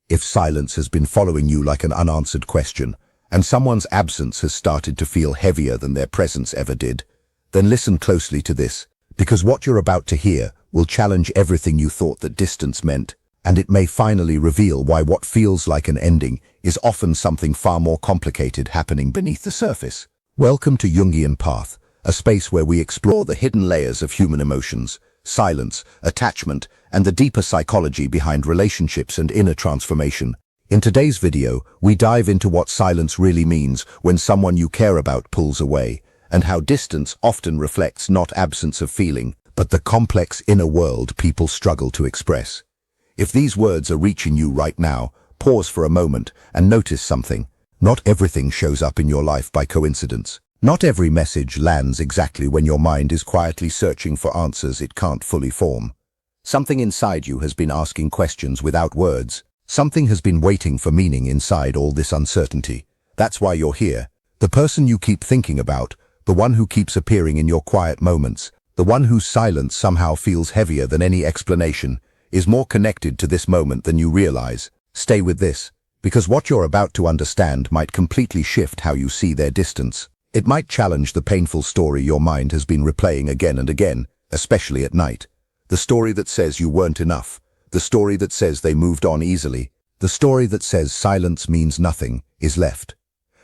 If silence has been following you like an unanswered question, and someone's absence has started to feel heavier than their presence ever did, then listen closely to this, because what you're about to hear will challenge everything you thought that distance meant, and it may finally reveal why what feels like an ending is often something far more complicated happening beneath the surface. Welcome to Jungian Path, a space where we explore the hidden layers of human emotions, silence, attachment, and the deeper psychology behind relationships and inner transformation. In today's video, we dive into what silence really means when someone you care about pulls away, and how distance often reflects not absence of feeling, but the complex inner world people struggle to express. If these words are reaching you right now, pause for a moment and notice something. Not everything shows up in your life by coincidence. Not every message lands exactly when your mind is quietly searching for answers it can't fully form. Something inside you has been asking questions without words. Something has been waiting for meaning inside all this uncertainty. That's why you're here. The person you keep thinking about, the one who keeps appearing in your quiet moments, the one whose silence somehow feels heavier than any explanation, is more connected to this moment than you realize. Stay with this, because what you're about to understand might completely shift how you see their distance. It might challenge the painful story your mind has been replaying again and again, especially at night. The story that says you weren't enough. The story that says they moved on easily. The story that says silence means nothing is left.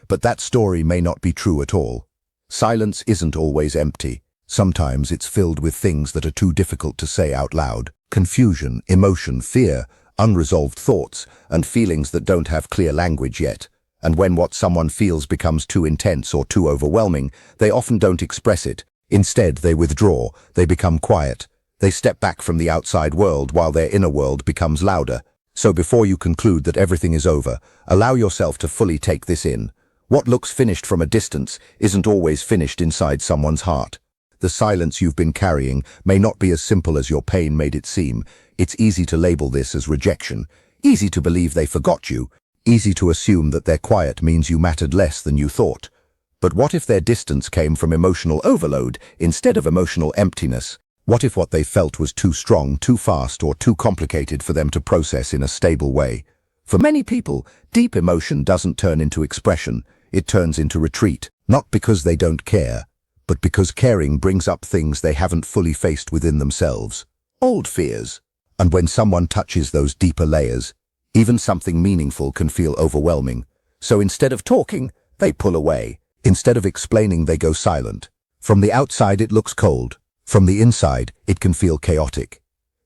But that story may not be true at all. Silence isn't always empty. Sometimes it's filled with things that are too difficult to say out loud. Confusion, emotion, fear, unresolved thoughts, and feelings that don't have clear language yet. And when what someone feels becomes too intense or too overwhelming, they often don't express it. Instead, they withdraw, they become quiet. They step back from the outside world while their inner world becomes louder. So before you conclude that everything is over, allow yourself to fully take this in. What looks finished from a distance isn't always finished inside someone's heart. The silence you've been carrying may not be as simple as your pain made it seem. It's easy to label this as rejection, easy to believe they forgot you, easy to assume that their quiet means you mattered less than you thought. But what if their distance came from emotional overload instead of emotional emptiness? What if what they felt was too strong, too fast, or too complicated for them to process in a stable way? For many people, deep emotion doesn't turn into expression, it turns into retreat, not because they don't care, but because caring brings up things they haven't fully faced within themselves. Old fears. And when someone touches those deeper layers, even something meaningful can feel overwhelming. So instead of talking, they pull away. Instead of explaining, they go silent. From the outside, it looks cold. From the inside, it can feel chaotic.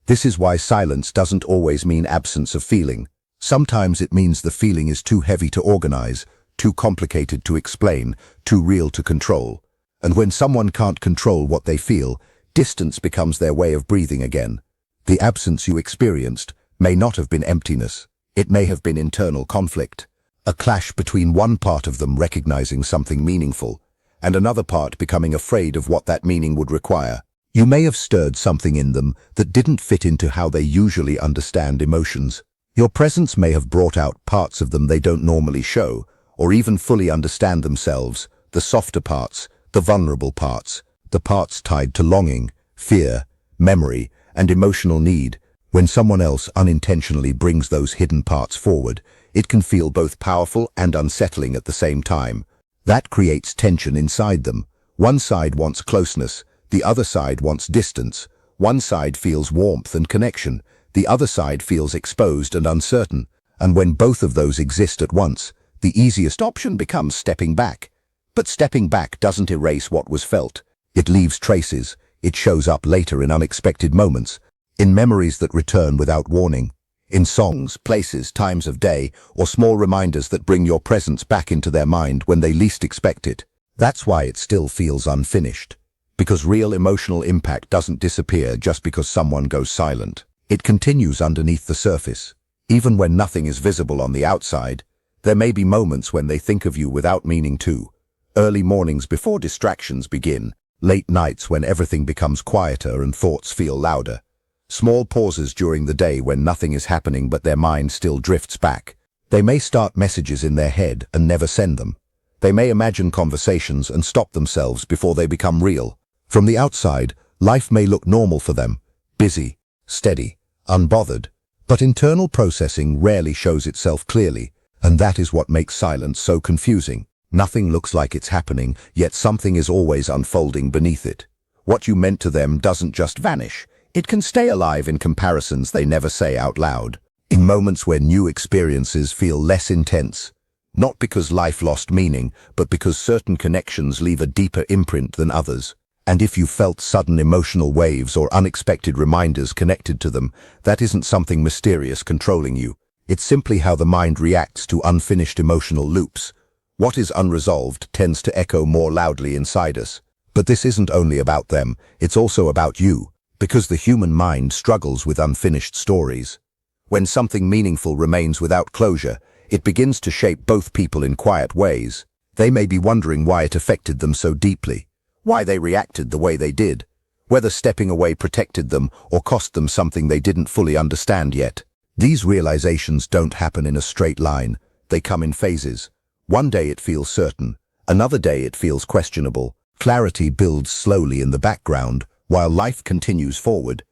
This is why silence doesn't always mean absence of feeling. Sometimes it means the feeling is too heavy to organize, too complicated to explain, too real to control. And when someone can't control what they feel, distance becomes their way of breathing again. The absence you experienced may not have been emptiness. It may have been internal conflict, a clash between one part of them recognizing something meaningful, and another part becoming afraid of what that meaning would require. You may have stirred something in them that didn't fit into how they usually understand emotions. Your presence may have brought out parts of them they don't normally show, or even fully understand themselves, the softer parts, the vulnerable parts, the parts tied to longing, fear, memory, and emotional need. When someone else unintentionally brings those hidden parts forward, it can feel both powerful and unsettling at the same time. That creates tension inside them. One side wants closeness, the other side wants distance. One side feels warmth and connection, the other side feels exposed and uncertain. And when both of those exist at once, the easiest option becomes stepping back. But stepping back doesn't erase what was felt. It leaves traces. It shows up later in unexpected moments, in memories that return without warning, in songs, places, times of day, or small reminders that bring your presence back into their mind when they least expect it. That's why it still feels unfinished. Because real emotional impact doesn't disappear just because someone goes silent. It continues underneath the surface. Even when nothing is visible on the outside, there may be moments when they think of you without meaning to. Early mornings before distractions begin. Late nights when everything becomes quieter and thoughts feel louder. Small pauses during the day when nothing is happening but their mind still drifts back. They may start messages in their head and never send them. They may imagine conversations and stop themselves before they become real. From the outside, life may look normal for them, busy, steady, unbothered. But internal processing rarely shows itself clearly, and that is what makes silence so confusing. Nothing looks like it's happening, yet something is always unfolding beneath it. What you meant to them doesn't just vanish. It can stay alive in comparisons they never say out loud. In moments where new experiences feel less intense. Not because life lost meaning, but because certain connections leave a deeper imprint than others. And if you felt sudden emotional waves or unexpected reminders connected to them, that isn't something mysterious controlling you. It's simply how the mind reacts to unfinished emotional loops. What is unresolved tends to echo more loudly inside us. But this isn't only about them, it's also about you, because the human mind struggles with unfinished stories. When something meaningful remains without closure, it begins to shape both people in quiet ways. They may be wondering why it affected them so deeply, why they reacted the way they did, whether stepping away protected them or cost them something they didn't fully understand yet. These realizations don't happen in a straight line, they come in phases. One day it feels certain, another day it feels questionable. Clarity builds slowly in the background, while life continues forward.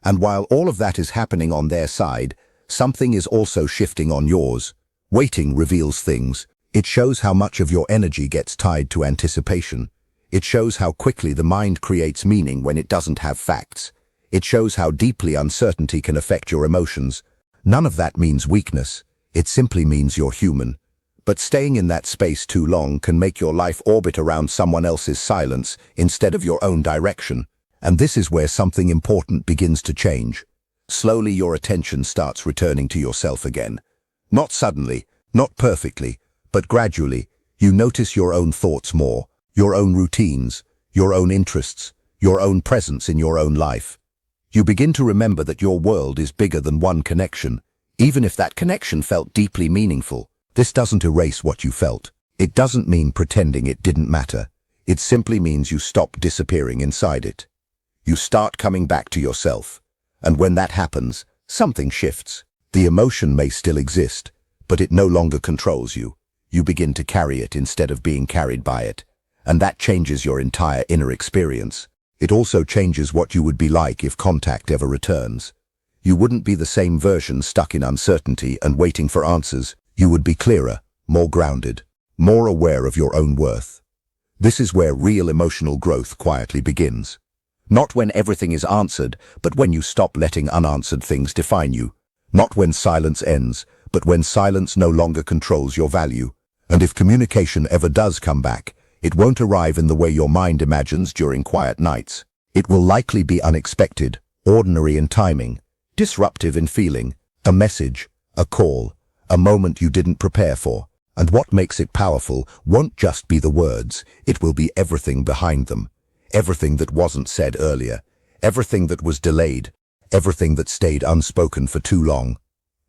And while all of that is happening on their side, something is also shifting on yours. Waiting reveals things. It shows how much of your energy gets tied to anticipation. It shows how quickly the mind creates meaning when it doesn't have facts. It shows how deeply uncertainty can affect your emotions. None of that means weakness. It simply means you're human. But staying in that space too long can make your life orbit around someone else's silence instead of your own direction. And this is where something important begins to change. Slowly your attention starts returning to yourself again. Not suddenly, not perfectly, but gradually, you notice your own thoughts more, your own routines, your own interests, your own presence in your own life. You begin to remember that your world is bigger than one connection, even if that connection felt deeply meaningful. This doesn't erase what you felt. It doesn't mean pretending it didn't matter. It simply means you stop disappearing inside it. You start coming back to yourself. And when that happens, something shifts. The emotion may still exist, but it no longer controls you. You begin to carry it instead of being carried by it. And that changes your entire inner experience. It also changes what you would be like if contact ever returns. You wouldn't be the same version stuck in uncertainty and waiting for answers. You would be clearer, more grounded, more aware of your own worth. This is where real emotional growth quietly begins. Not when everything is answered, but when you stop letting unanswered things define you. Not when silence ends, but when silence no longer controls your value. And if communication ever does come back, it won't arrive in the way your mind imagines during quiet nights. It will likely be unexpected, ordinary in timing, disruptive in feeling, a message, a call, a moment you didn't prepare for. And what makes it powerful won't just be the words, it will be everything behind them. Everything that wasn't said earlier, everything that was delayed, everything that stayed unspoken for too long.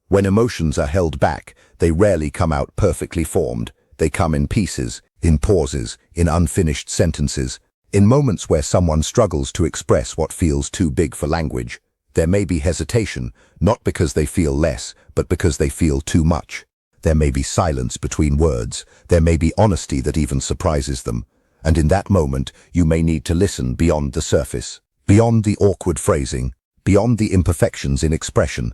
When emotions are held back, they rarely come out perfectly formed. They come in pieces, in pauses, in unfinished sentences, in moments where someone struggles to express what feels too big for language. There may be hesitation, not because they feel less, but because they feel too much. There may be silence between words. There may be honesty that even surprises them. And in that moment, you may need to listen beyond the surface, beyond the awkward phrasing, beyond the imperfections in expression,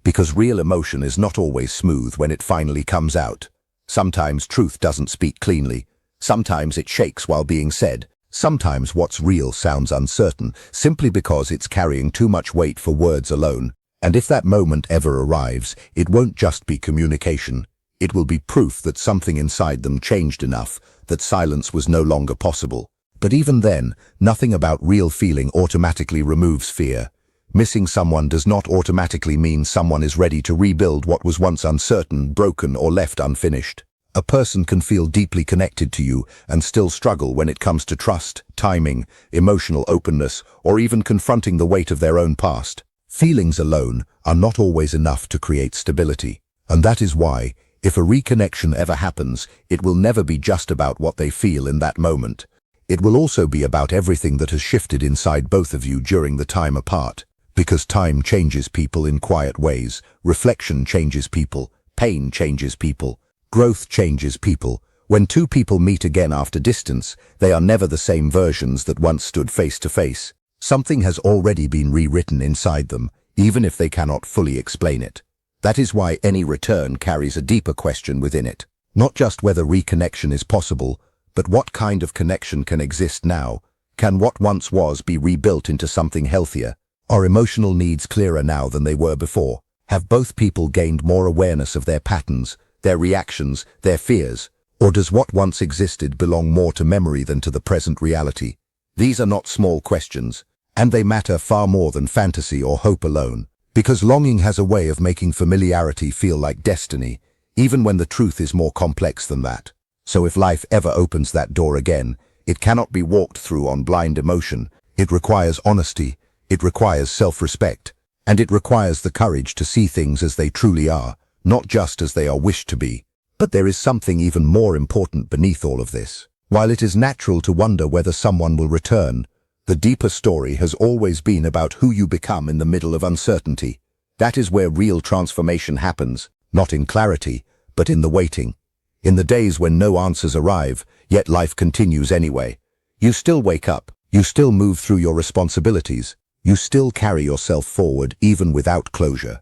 because real emotion is not always smooth when it finally comes out. Sometimes truth doesn't speak cleanly. Sometimes it shakes while being said. Sometimes what's real sounds uncertain, simply because it's carrying too much weight for words alone. And if that moment ever arrives, it won't just be communication. It will be proof that something inside them changed enough, that silence was no longer possible. But even then, nothing about real feeling automatically removes fear. Missing someone does not automatically mean someone is ready to rebuild what was once uncertain, broken, or left unfinished. A person can feel deeply connected to you and still struggle when it comes to trust, timing, emotional openness, or even confronting the weight of their own past. Feelings alone are not always enough to create stability. And that is why, if a reconnection ever happens, it will never be just about what they feel in that moment. It will also be about everything that has shifted inside both of you during the time apart. Because time changes people in quiet ways, reflection changes people, pain changes people, growth changes people. When two people meet again after distance, they are never the same versions that once stood face to face. Something has already been rewritten inside them, even if they cannot fully explain it. That is why any return carries a deeper question within it. Not just whether reconnection is possible, but what kind of connection can exist now? Can what once was be rebuilt into something healthier? Are emotional needs clearer now than they were before? Have both people gained more awareness of their patterns, their reactions, their fears? Or does what once existed belong more to memory than to the present reality? These are not small questions, and they matter far more than fantasy or hope alone, because longing has a way of making familiarity feel like destiny, even when the truth is more complex than that. So if life ever opens that door again, it cannot be walked through on blind emotion. It requires honesty, it requires self-respect, and it requires the courage to see things as they truly are, not just as they are wished to be. But there is something even more important beneath all of this. While it is natural to wonder whether someone will return, the deeper story has always been about who you become in the middle of uncertainty. That is where real transformation happens, not in clarity, but in the waiting. In the days when no answers arrive, yet life continues anyway. You still wake up, you still move through your responsibilities, you still carry yourself forward even without closure.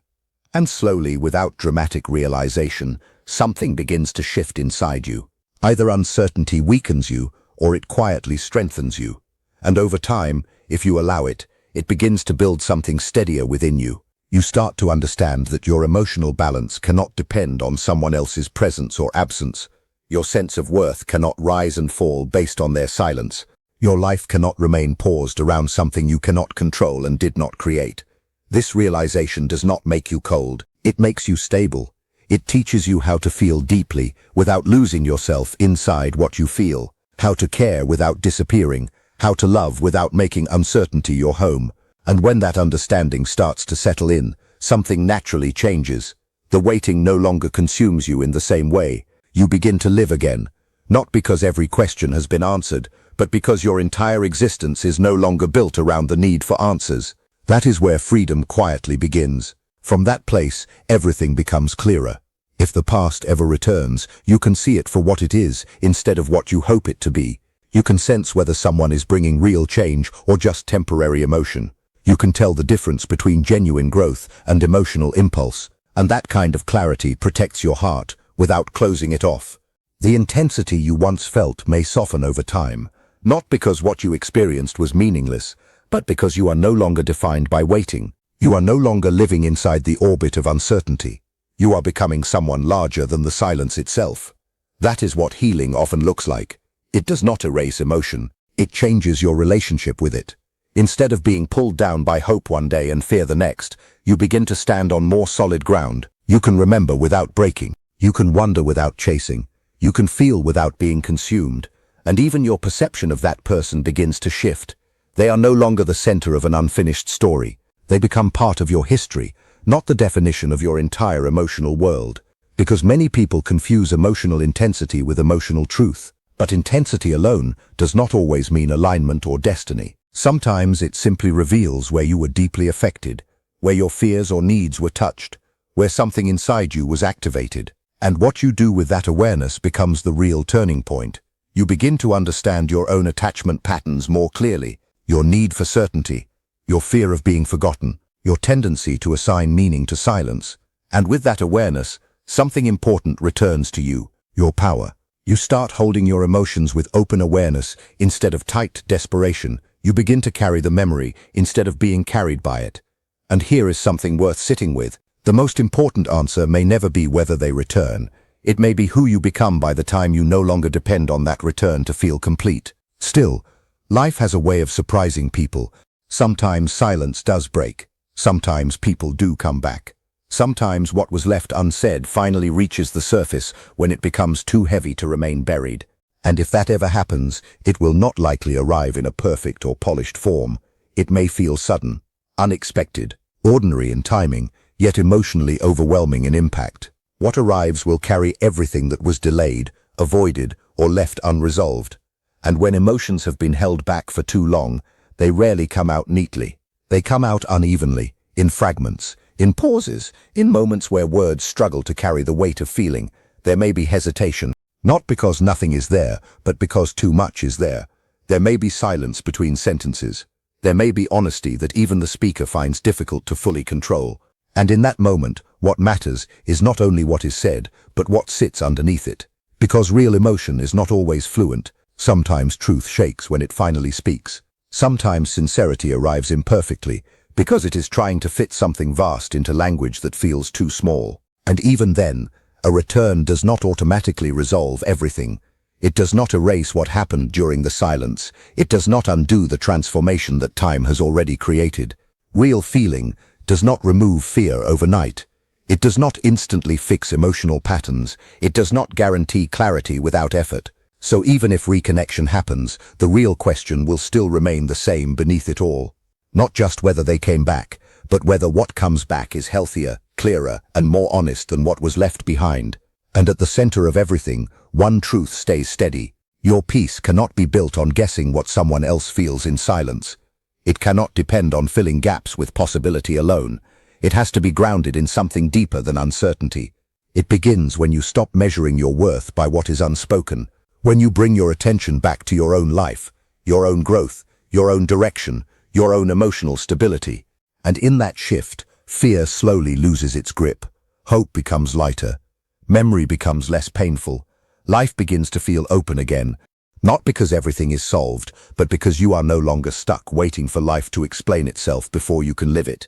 And slowly, without dramatic realization, something begins to shift inside you. Either uncertainty weakens you, or it quietly strengthens you. And over time, if you allow it, it begins to build something steadier within you. You start to understand that your emotional balance cannot depend on someone else's presence or absence. Your sense of worth cannot rise and fall based on their silence. Your life cannot remain paused around something you cannot control and did not create. This realization does not make you cold, it makes you stable. It teaches you how to feel deeply without losing yourself inside what you feel, how to care without disappearing, how to love without making uncertainty your home. And when that understanding starts to settle in, something naturally changes. The waiting no longer consumes you in the same way. You begin to live again, not because every question has been answered, but because your entire existence is no longer built around the need for answers. That is where freedom quietly begins. From that place, everything becomes clearer. If the past ever returns, you can see it for what it is, instead of what you hope it to be. You can sense whether someone is bringing real change or just temporary emotion. You can tell the difference between genuine growth and emotional impulse, and that kind of clarity protects your heart without closing it off. The intensity you once felt may soften over time, not because what you experienced was meaningless, but because you are no longer defined by waiting. You are no longer living inside the orbit of uncertainty. You are becoming someone larger than the silence itself. That is what healing often looks like. It does not erase emotion. It changes your relationship with it. Instead of being pulled down by hope one day and fear the next, you begin to stand on more solid ground. You can remember without breaking. You can wonder without chasing. You can feel without being consumed. And even your perception of that person begins to shift. They are no longer the center of an unfinished story. They become part of your history, not the definition of your entire emotional world. Because many people confuse emotional intensity with emotional truth. But intensity alone does not always mean alignment or destiny. Sometimes it simply reveals where you were deeply affected, where your fears or needs were touched, where something inside you was activated. And what you do with that awareness becomes the real turning point. You begin to understand your own attachment patterns more clearly, your need for certainty, your fear of being forgotten, your tendency to assign meaning to silence. And with that awareness, something important returns to you, your power. You start holding your emotions with open awareness instead of tight desperation. You begin to carry the memory instead of being carried by it. And here is something worth sitting with. The most important answer may never be whether they return. It may be who you become by the time you no longer depend on that return to feel complete. Still, life has a way of surprising people. Sometimes silence does break. Sometimes people do come back. Sometimes what was left unsaid finally reaches the surface when it becomes too heavy to remain buried. And if that ever happens, it will not likely arrive in a perfect or polished form. It may feel sudden, unexpected, ordinary in timing, yet emotionally overwhelming in impact. What arrives will carry everything that was delayed, avoided, or left unresolved. And when emotions have been held back for too long, they rarely come out neatly. They come out unevenly, in fragments, in pauses, in moments where words struggle to carry the weight of feeling. There may be hesitation, not because nothing is there, but because too much is there. There may be silence between sentences. There may be honesty that even the speaker finds difficult to fully control. And in that moment, what matters is not only what is said, but what sits underneath it. Because real emotion is not always fluent. Sometimes truth shakes when it finally speaks. Sometimes sincerity arrives imperfectly, because it is trying to fit something vast into language that feels too small. And even then, a return does not automatically resolve everything. It does not erase what happened during the silence. It does not undo the transformation that time has already created. Real feeling does not remove fear overnight. It does not instantly fix emotional patterns. It does not guarantee clarity without effort. So even if reconnection happens, the real question will still remain the same beneath it all. Not just whether they came back, but whether what comes back is healthier, clearer, and more honest than what was left behind. And at the center of everything, one truth stays steady. Your peace cannot be built on guessing what someone else feels in silence. It cannot depend on filling gaps with possibility alone. It has to be grounded in something deeper than uncertainty. It begins when you stop measuring your worth by what is unspoken, when you bring your attention back to your own life, your own growth, your own direction, your own emotional stability. And in that shift, fear slowly loses its grip. Hope becomes lighter. Memory becomes less painful. Life begins to feel open again. Not because everything is solved, but because you are no longer stuck waiting for life to explain itself before you can live it.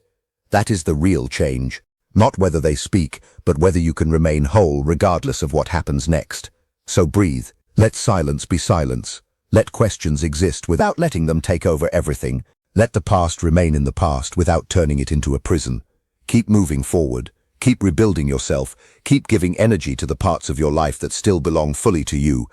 That is the real change. Not whether they speak, but whether you can remain whole regardless of what happens next. So breathe. Let silence be silence. Let questions exist without letting them take over everything. Let the past remain in the past without turning it into a prison. Keep moving forward. Keep rebuilding yourself. Keep giving energy to the parts of your life that still belong fully to you.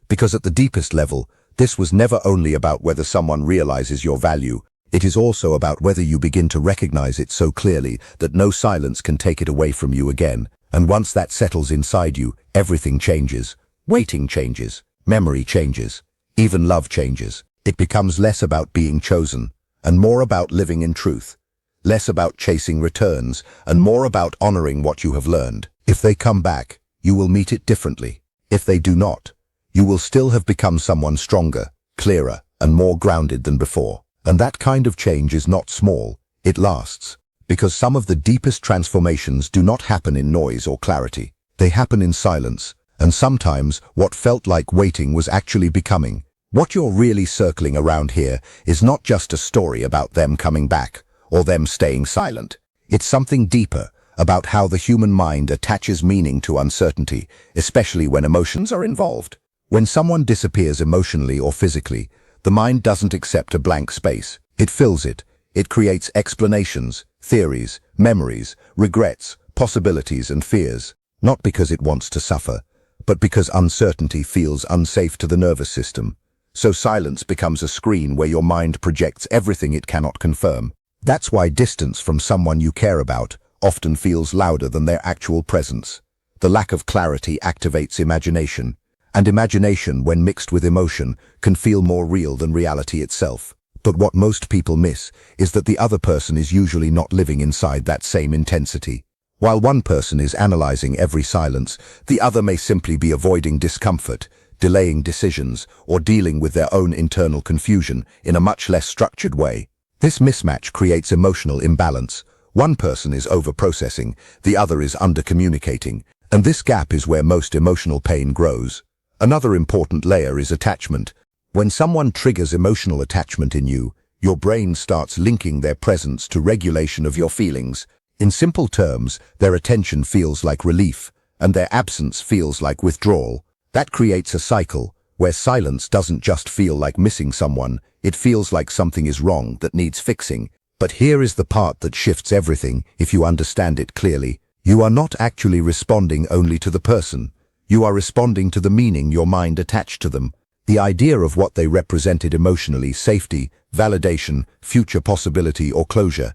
Because at the deepest level, this was never only about whether someone realizes your value. It is also about whether you begin to recognize it so clearly that no silence can take it away from you again. And once that settles inside you, everything changes. Waiting changes. Memory changes. Even love changes. It becomes less about being chosen, and more about living in truth. Less about chasing returns, and more about honoring what you have learned. If they come back, you will meet it differently. If they do not, you will still have become someone stronger, clearer, and more grounded than before. And that kind of change is not small, it lasts. Because some of the deepest transformations do not happen in noise or clarity. They happen in silence, and sometimes what felt like waiting was actually becoming. What you're really circling around here is not just a story about them coming back, or them staying silent. It's something deeper, about how the human mind attaches meaning to uncertainty, especially when emotions are involved. When someone disappears emotionally or physically, the mind doesn't accept a blank space. It fills it. It creates explanations, theories, memories, regrets, possibilities, and fears. Not because it wants to suffer, but because uncertainty feels unsafe to the nervous system. So silence becomes a screen where your mind projects everything it cannot confirm. That's why distance from someone you care about often feels louder than their actual presence. The lack of clarity activates imagination. And imagination, when mixed with emotion, can feel more real than reality itself. But what most people miss is that the other person is usually not living inside that same intensity. While one person is analyzing every silence, the other may simply be avoiding discomfort, delaying decisions, or dealing with their own internal confusion in a much less structured way. This mismatch creates emotional imbalance. One person is over-processing, the other is under-communicating, and this gap is where most emotional pain grows. Another important layer is attachment. When someone triggers emotional attachment in you, your brain starts linking their presence to regulation of your feelings. In simple terms, their attention feels like relief, and their absence feels like withdrawal. That creates a cycle, where silence doesn't just feel like missing someone, it feels like something is wrong that needs fixing. But here is the part that shifts everything, if you understand it clearly. You are not actually responding only to the person. You are responding to the meaning your mind attached to them. The idea of what they represented emotionally: safety, validation, future possibility, or closure.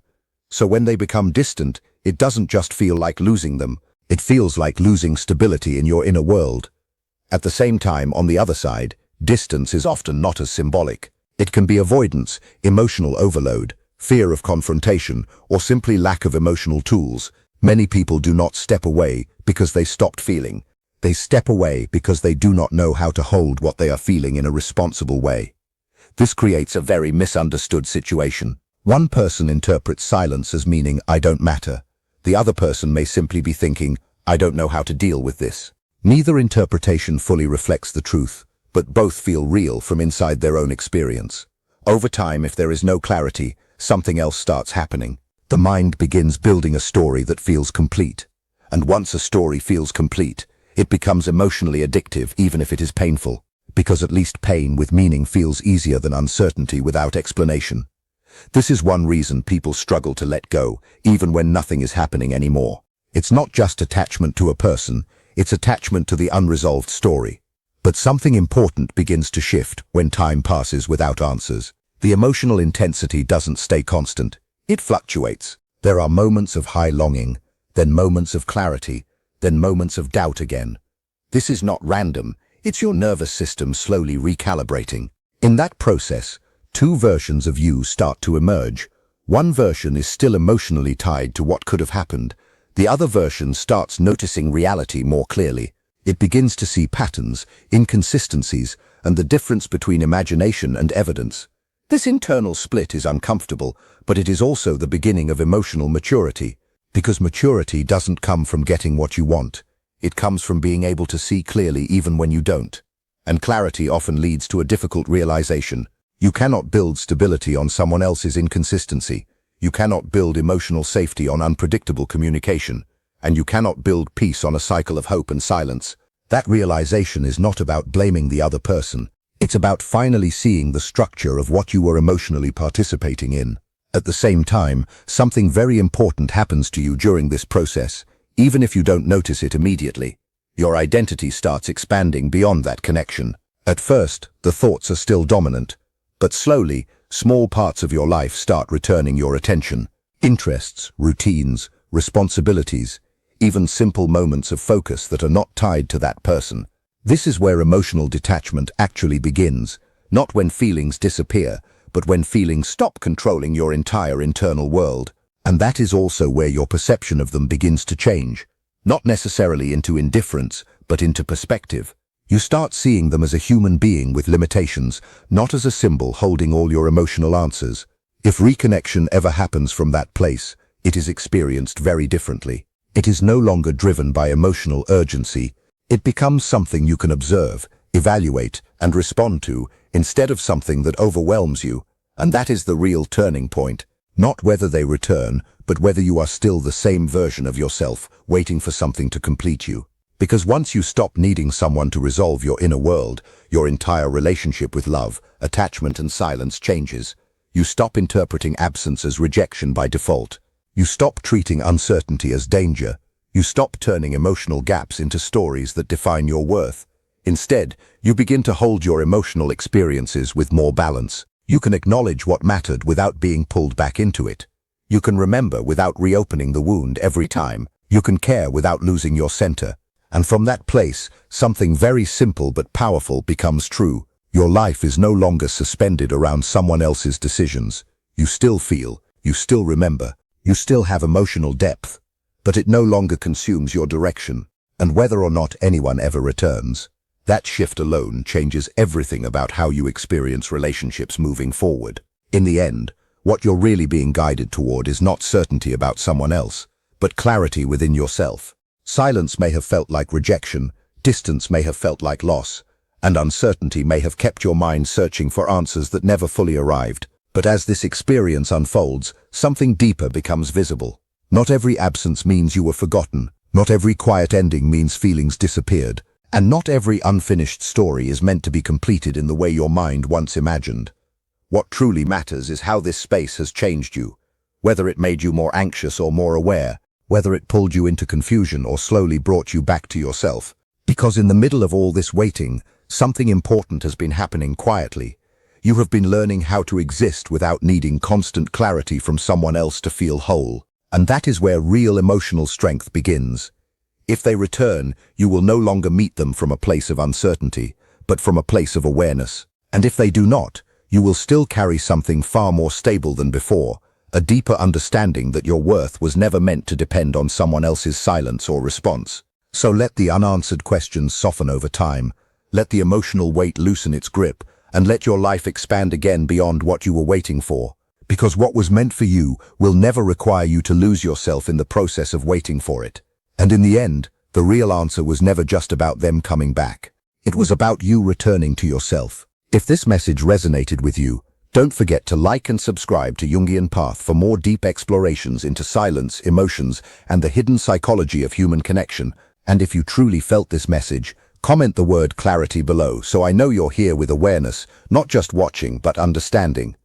So when they become distant, it doesn't just feel like losing them. It feels like losing stability in your inner world. At the same time, on the other side, distance is often not as symbolic. It can be avoidance, emotional overload, fear of confrontation, or simply lack of emotional tools. Many people do not step away because they stopped feeling. They step away because they do not know how to hold what they are feeling in a responsible way. This creates a very misunderstood situation. One person interprets silence as meaning, I don't matter. The other person may simply be thinking, I don't know how to deal with this. Neither interpretation fully reflects the truth, but both feel real from inside their own experience. Over time, if there is no clarity, something else starts happening. The mind begins building a story that feels complete. And once a story feels complete, it becomes emotionally addictive even if it is painful, because at least pain with meaning feels easier than uncertainty without explanation. This is one reason people struggle to let go, even when nothing is happening anymore. It's not just attachment to a person, it's attachment to the unresolved story. But something important begins to shift when time passes without answers. The emotional intensity doesn't stay constant. It fluctuates. There are moments of high longing, then moments of clarity, then moments of doubt again. This is not random, it's your nervous system slowly recalibrating. In that process, two versions of you start to emerge. One version is still emotionally tied to what could have happened. The other version starts noticing reality more clearly. It begins to see patterns, inconsistencies, and the difference between imagination and evidence. This internal split is uncomfortable, but it is also the beginning of emotional maturity. Because maturity doesn't come from getting what you want. It comes from being able to see clearly even when you don't. And clarity often leads to a difficult realization. You cannot build stability on someone else's inconsistency. You cannot build emotional safety on unpredictable communication. And you cannot build peace on a cycle of hope and silence. That realization is not about blaming the other person. It's about finally seeing the structure of what you were emotionally participating in. At the same time, something very important happens to you during this process, even if you don't notice it immediately. Your identity starts expanding beyond that connection. At first, the thoughts are still dominant, but slowly, small parts of your life start returning your attention. Interests, routines, responsibilities, even simple moments of focus that are not tied to that person. This is where emotional detachment actually begins, not when feelings disappear, but when feelings stop controlling your entire internal world. And that is also where your perception of them begins to change, not necessarily into indifference, but into perspective. You start seeing them as a human being with limitations, not as a symbol holding all your emotional answers. If reconnection ever happens from that place, it is experienced very differently. It is no longer driven by emotional urgency. It becomes something you can observe, evaluate, and respond to, instead of something that overwhelms you. And that is the real turning point. Not whether they return, but whether you are still the same version of yourself, waiting for something to complete you. Because once you stop needing someone to resolve your inner world, your entire relationship with love, attachment, and silence changes. You stop interpreting absence as rejection by default. You stop treating uncertainty as danger. You stop turning emotional gaps into stories that define your worth. Instead, you begin to hold your emotional experiences with more balance. You can acknowledge what mattered without being pulled back into it. You can remember without reopening the wound every time. You can care without losing your center. And from that place, something very simple but powerful becomes true. Your life is no longer suspended around someone else's decisions. You still feel, you still remember, you still have emotional depth. But it no longer consumes your direction, and whether or not anyone ever returns, that shift alone changes everything about how you experience relationships moving forward. In the end, what you're really being guided toward is not certainty about someone else, but clarity within yourself. Silence may have felt like rejection, distance may have felt like loss, and uncertainty may have kept your mind searching for answers that never fully arrived. But as this experience unfolds, something deeper becomes visible. Not every absence means you were forgotten. Not every quiet ending means feelings disappeared. And not every unfinished story is meant to be completed in the way your mind once imagined. What truly matters is how this space has changed you, whether it made you more anxious or more aware, whether it pulled you into confusion or slowly brought you back to yourself. Because in the middle of all this waiting, something important has been happening quietly. You have been learning how to exist without needing constant clarity from someone else to feel whole. And that is where real emotional strength begins. If they return, you will no longer meet them from a place of uncertainty, but from a place of awareness. And if they do not, you will still carry something far more stable than before, a deeper understanding that your worth was never meant to depend on someone else's silence or response. So let the unanswered questions soften over time, let the emotional weight loosen its grip, and let your life expand again beyond what you were waiting for. Because what was meant for you will never require you to lose yourself in the process of waiting for it. And in the end, the real answer was never just about them coming back. It was about you returning to yourself. If this message resonated with you, don't forget to like and subscribe to Jungian Path for more deep explorations into silence, emotions, and the hidden psychology of human connection. And if you truly felt this message, comment the word clarity below so I know you're here with awareness, not just watching but understanding.